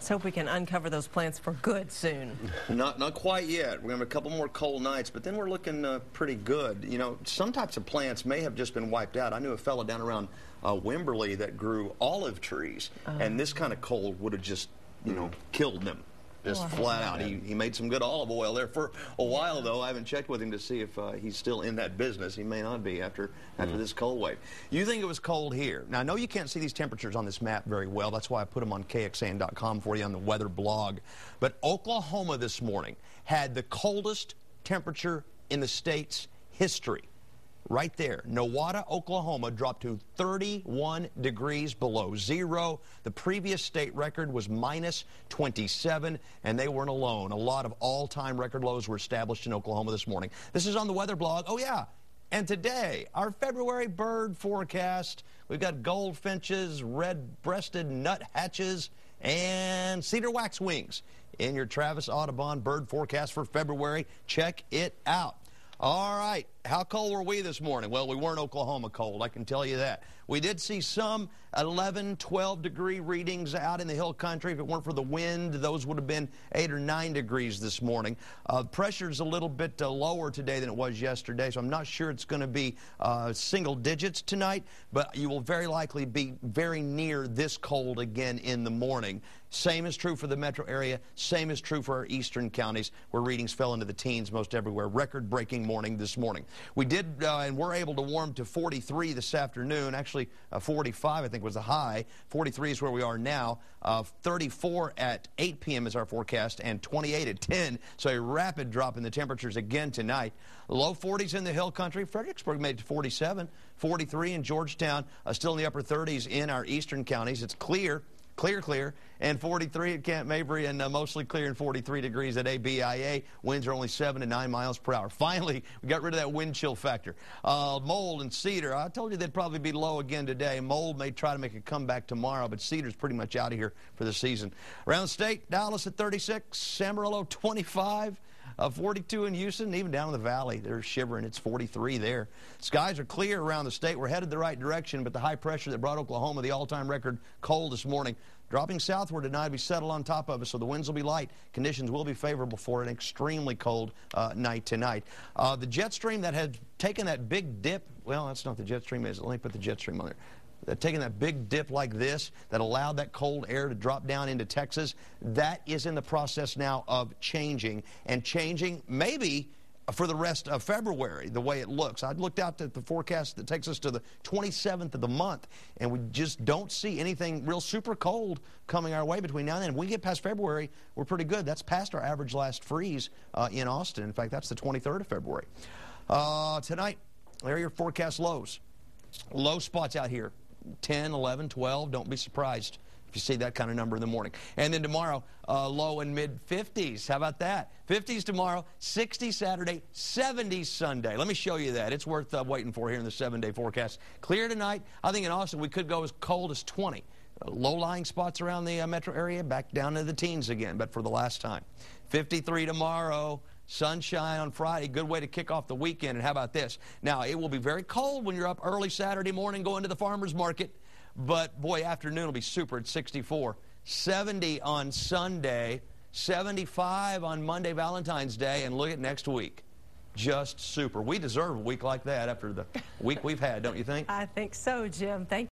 Let's hope we can uncover those plants for good soon. Not quite yet. We're going to have a couple more cold nights, but then we're looking pretty good. You know, some types of plants may have just been wiped out. I knew a fella down around Wimberley that grew olive trees, and this kind of cold would have just, you know, killed them. Just flat out. He made some good olive oil there for a while, though. I haven't checked with him to see if he's still in that business. He may not be after this cold wave. You think it was cold here. Now, I know you can't see these temperatures on this map very well. That's why I put them on KXAN.com for you on the weather blog. But Oklahoma this morning had the coldest temperature in the state's history. Right there, Nowata, Oklahoma dropped to 31 degrees below zero. The previous state record was minus 27, and they weren't alone. A lot of all-time record lows were established in Oklahoma this morning. This is on the weather blog. Oh, yeah. And today, our February bird forecast. We've got goldfinches, red-breasted nuthatches, and cedar waxwings in your Travis Audubon bird forecast for February. Check it out. All right, how cold were we this morning? Well, we weren't Oklahoma cold, I can tell you that. We did see some 11, 12-degree readings out in the hill country. If it weren't for the wind, those would have been 8 or 9 degrees this morning. Pressure's a little bit lower today than it was yesterday, so I'm not sure it's going to be single digits tonight, but you will very likely be very near this cold again in the morning. Same is true for the metro area. Same is true for our eastern counties, where readings fell into the teens most everywhere. Record-breaking morning this morning. We did and were able to warm to 43 this afternoon. Actually, 45, I think, was the high. 43 is where we are now. 34 at 8 p.m. is our forecast, and 28 at 10. So a rapid drop in the temperatures again tonight. Low 40s in the hill country. Fredericksburg made it to 47. 43 in Georgetown. Still in the upper 30s in our eastern counties. It's clear, and 43 at Camp Mabry, and mostly clear and 43 degrees at ABIA. Winds are only 7 to 9 miles per hour. Finally, we got rid of that wind chill factor. Mold and cedar, I told you they'd probably be low again today. Mold may try to make a comeback tomorrow, but cedar's pretty much out of here for the season. Around the state, Dallas at 36, Amarillo 25. 42 in Houston, even down in the valley, they're shivering. It's 43 there. Skies are clear around the state. We're headed the right direction, but the high pressure that brought Oklahoma the all-time record cold this morning, dropping southward tonight, be settled on top of us, so the winds will be light. Conditions will be favorable for an extremely cold night tonight. The jet stream that had taken that big dip, well, that's not the jet stream, is it? Let me put the jet stream on there. Taking that big dip like this that allowed that cold air to drop down into Texas, that is in the process now of changing, and changing maybe for the rest of February, the way it looks. I looked out at the forecast that takes us to the 27th of the month, and we just don't see anything real super cold coming our way between now and then. If we get past February, we're pretty good. That's past our average last freeze in Austin. In fact, that's the 23rd of February. Tonight, there are your forecast lows. Low spots out here. 10, 11, 12, don't be surprised if you see that kind of number in the morning. And then tomorrow, low and mid-50s. How about that? 50s tomorrow, 60 Saturday, 70s Sunday. Let me show you that. It's worth waiting for here in the 7-day forecast. Clear tonight. I think in Austin we could go as cold as 20. Low-lying spots around the metro area, back down to the teens again, but for the last time. 53 tomorrow. Sunshine on Friday, good way to kick off the weekend. And how about this? Now, it will be very cold when you're up early Saturday morning going to the farmer's market, but boy, afternoon will be super at 64. 70 on Sunday, 75 on Monday, Valentine's Day, and look at next week. Just super. We deserve a week like that after the week we've had, don't you think? I think so, Jim. Thank you.